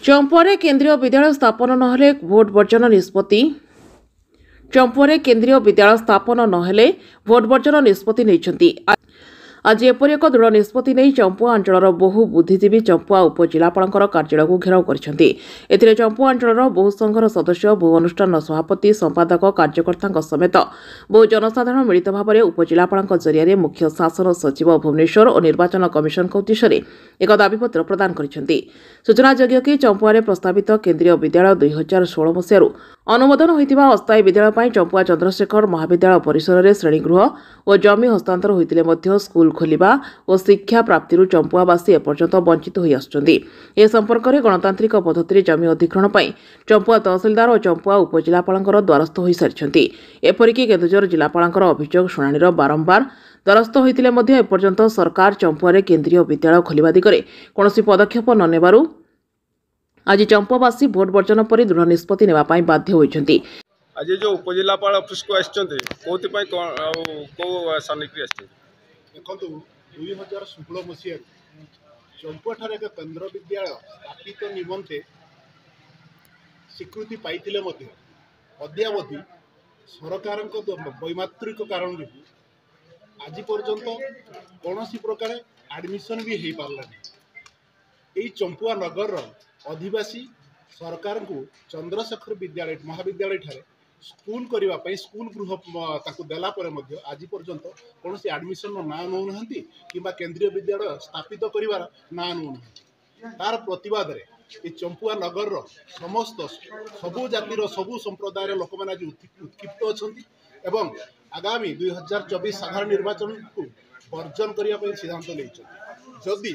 चंपुआरे केंद्रीय विद्यालय स्थापन नहेले भोट वर्जन निष्पत्ति। चंपुआरे केंद्रीय विद्यालय स्थापन नहेले भोट वर्जन निष्पत्ति नहीं। आज एपरि एक दृढ़ निष्पत्ति नहीं चंपुआ अंचल बहु बुद्धिजीवी चंपुआ उपजिलापाल कार्यालय को घेराव कर चंपुआ अंचल बहु संघर सदस्य बहु अनुष्ठान सभापति संपादक कार्यकर्ता समेत बहु जनसाधारण मिलित भाव में उपजिलापाल जरिया मुख्य शासन सचिव भुवनेश्वर और निर्वाचन कमिशन उद्देश्य एक दाबीपत्र प्रदान कर सूचनायोग्य कि चंपुआर प्रस्तावित केंद्रीय विद्यालय 2016 मसीह अनुमोदन होता अस्थायी विद्यालय चंपुआ चंद्रशेखर महाविद्यालय परिसर में श्रेणीगृह और जमी हस्तांतर होते स्कूल खोलिबा और शिक्षा प्राप्ति चंपुआवासी एपर्यंत वंचित हो आसुछन्ति। ए संपर्क में गणतांत्रिक पद्धति जमी अधिग्रहण पर चंपुआ तहसिलदार और चंपुआ उपजिलापाल द्वारस्थ हो सारी। एपरिक केन्दुझर जिलापाल अभियोग शुणाणी बारंबार द्वारस्थ होते एपर्यंत सरकार चंपुआर केंद्रीय विद्यालय खोलिबा दिगरे कौनसी पदक्षेप न नेबारु आज चंपुआवासी भोट वर्जन पर दृढ़ निष्पत्ति नेबापई बाध्य होइछन्ति। आज जो उपजिलापाल ऑफिस को आछन्ते कोथि को सानिक्री आछन्ते देखो 2016 मसीह चंपुआ ठारे एक केंद्र विद्यालय स्थापित निमंते स्वीकृति पाइथिले अद्यावधि सरकार वैमात्रिक कारण जो आज पर्यंत कौन प्रकार एडमिशन भी हो पार्ला। यही चंपुआ नगर अधिवासी सरकार को चंद्रशेखर विद्यालय महाविद्यालय ठारे स्कूल करने स्कूल गृह देला आज पर्यंत कौन एडमिशन ना नौ ना कि केंद्रीय विद्यालय स्थापित कर ना नौ तार प्रतिवाद में चंपुआ नगर समस्त सबू जातिर सबू संप्रदायर लोक मैंने आज उत्क्षिप्त अच्छा आगामी 2024 साधारण निर्वाचन को वर्जन करने सिद्धांत नहीं। जदि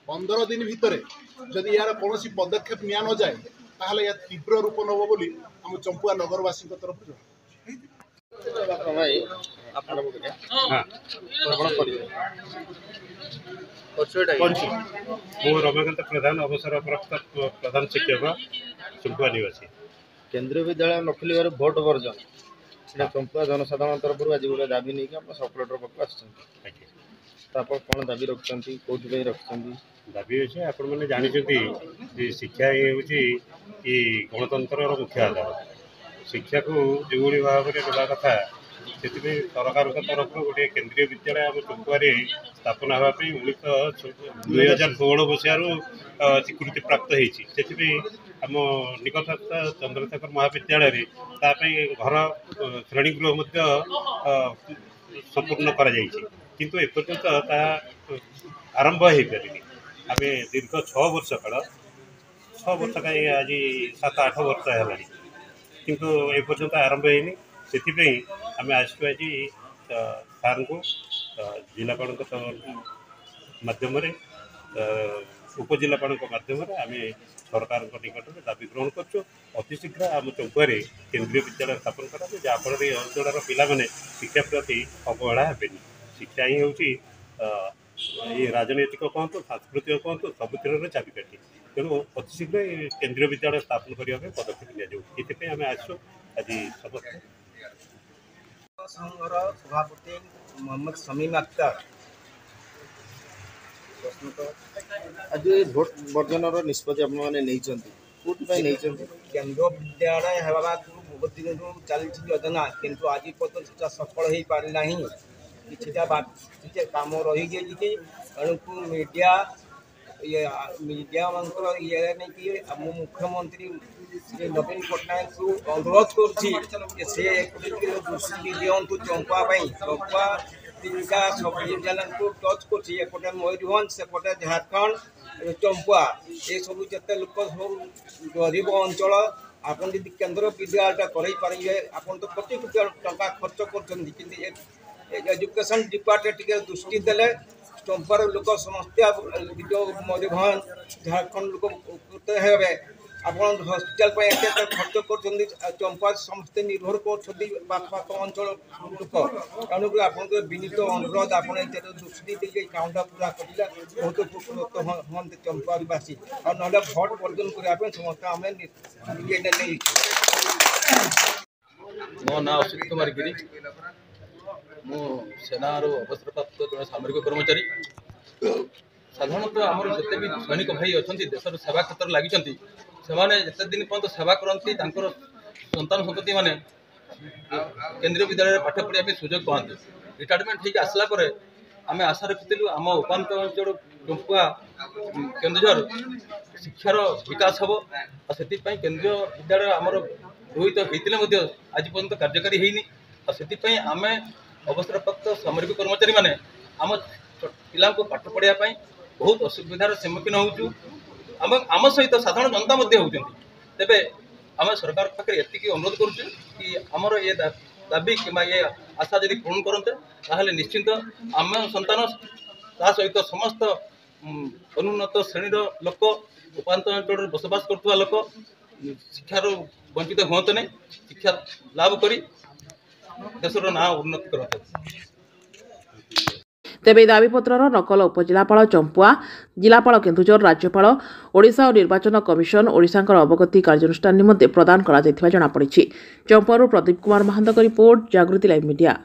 15 दिन भितर जदि यार कौन पदक्षेप निया न जाए ताहले या तीव्र रूप नब बोली हम चंपुआ नगरवासी तरफ रमाकांत प्रधान अवसरप्राप्त प्रधान शिक्षक चंपुआ निवासी केंद्रीय विद्यालय न खोल भोट वर्जन चंपुआ जनसाधारण तरफ आज गोटे दाबी नहीं कि सब कलेक्टर पाक कौन दाबी रखुच्च कौन रखुच्च दाबी अच्छे आपण मैंने जानते शिक्षा ये हूँ गणतंत्र मुख्य आधार शिक्षा को जो भाव में ना कथा से सरकार तरफ गोटे केंद्रीय विद्यालय आम चंपुआर स्थापना होगापी 2016 मसीह स्वीकृति प्राप्त होती आम निकटस्थ चंद्रशेखर महाविद्यालय घर श्रेणीगृह संपूर्ण किंतु एपर्यंत आरंभ हो पारे आम दीर्घ 6 वर्ष काल 6 वर्ष का आज 7-8 वर्ष है किंतु एपर्यंत आरंभ होनी से आम आसू आज सार को जिलापाल मध्यम उपजिलापाल मध्यम आम सरकार निकट में दाबी ग्रहण कर अतिशीघ्र आम चंपुआर केंद्रीय विद्यालय स्थापन करा जहाँफल अंचल पाने शिक्षा प्रति अवहेला हेनी। शिक्षा ही हूँ ये राजनैतिक कहतु सांस्कृतिक कहतु सबुतिर चाबिकाठी तेणु अतिशीघ्र केंद्रीय विद्यालय स्थापन करने पदक्षेप नि आम आसु आज समस्त संघर सभापति मोहम्मद शमीम अख्तर आज भोट वर्जन निष्पत्ति आपने केंद्र विद्यालय होगा बहुत दिन चली योजना किंतु आज पर्यटन सफल हो पारा कि कम रही तेणुक मीडिया मीडिया ये नहीं कि मुख्यमंत्री नवीन पट्टनायक को अनुरोध कर दृष्टि दिंतु चंपुआई चंपुआ तीनटा सब जिला को टच करपटे मयूरभंज सेपटे झारखंड चंपुआ ये सब जिते लोक सब गरीब अंचल आपन यदि केंद्र विद्यालयटा करें आपन तो कोटी कोटी टंका खर्च कर एजुकेशन डिपार्टमेंट टी दृष्टि देले चंपुआर लोक समस्या मयूरभंज झारखंड लोक उपकृत हे आप हस्पिटाल एत खर्च कर चंपा समस्ते निर्भर कर अंचल लोक तेणुक आप विनीत अनुरोध आप दृष्टि कामटा पूरा कर बहुत उपकृत हाँ चंपावासी और ना भोट वर्जन करने समस्त आम नहीं। मो ना अश्वित कुमार गिरी मु सेना अवसरप्राप्त जन सामरिक कर्मचारी साधारणतः आमर जिते भी सैनिक भाई अच्छा देशर सेवा क्षेत्र लगी से दिन पर्यटन सेवा करती संतान संतति मैंने केंद्रीय विद्यालय पाठ पढ़ाई सुजोग पाते रिटायरमेंट होगी आसला आम आशा रखिलु आम उपात अंचल चंपुआ केन्दुझर शिक्षार विकास हम से केंद्रीय विद्यालय आमर रोहित होते आज पर्यटन कार्यकारी होनी आम अवसरप्राप्त सामरिक कर्मचारी मैंने आम पिला पाठ पढ़ाई बहुत असुविधार सम्मुखीन होचु आम सहित साधारण जनता होती तेरे आम सरकार पाखे ये अनुरोध करुचु कि आमर ये दाबी कि ये आशा जब पूर्ण करते ताहले निश्चिंत आम संतान ता सहित समस्त अनुन्नत श्रेणीर लोक उपात अंचल बसवास करुवा लोक शिक्षार वंचित हूँ नहीं शिक्षा लाभ कर देशर ना उन्नति करते। तेबे दाबीपत्रर नकल उपजिलापाल चंपुआ जिलापाल केन्दुझर राज्यपाल ओडिशा और निर्वाचन कमिशन ओडिशांकर अवगति कार्यानुष्ठान निमंते प्रदान करा जणापड़ी। चंपुआरू प्रदीप कुमार महांतक रिपोर्ट जागृति लाइव मीडिया।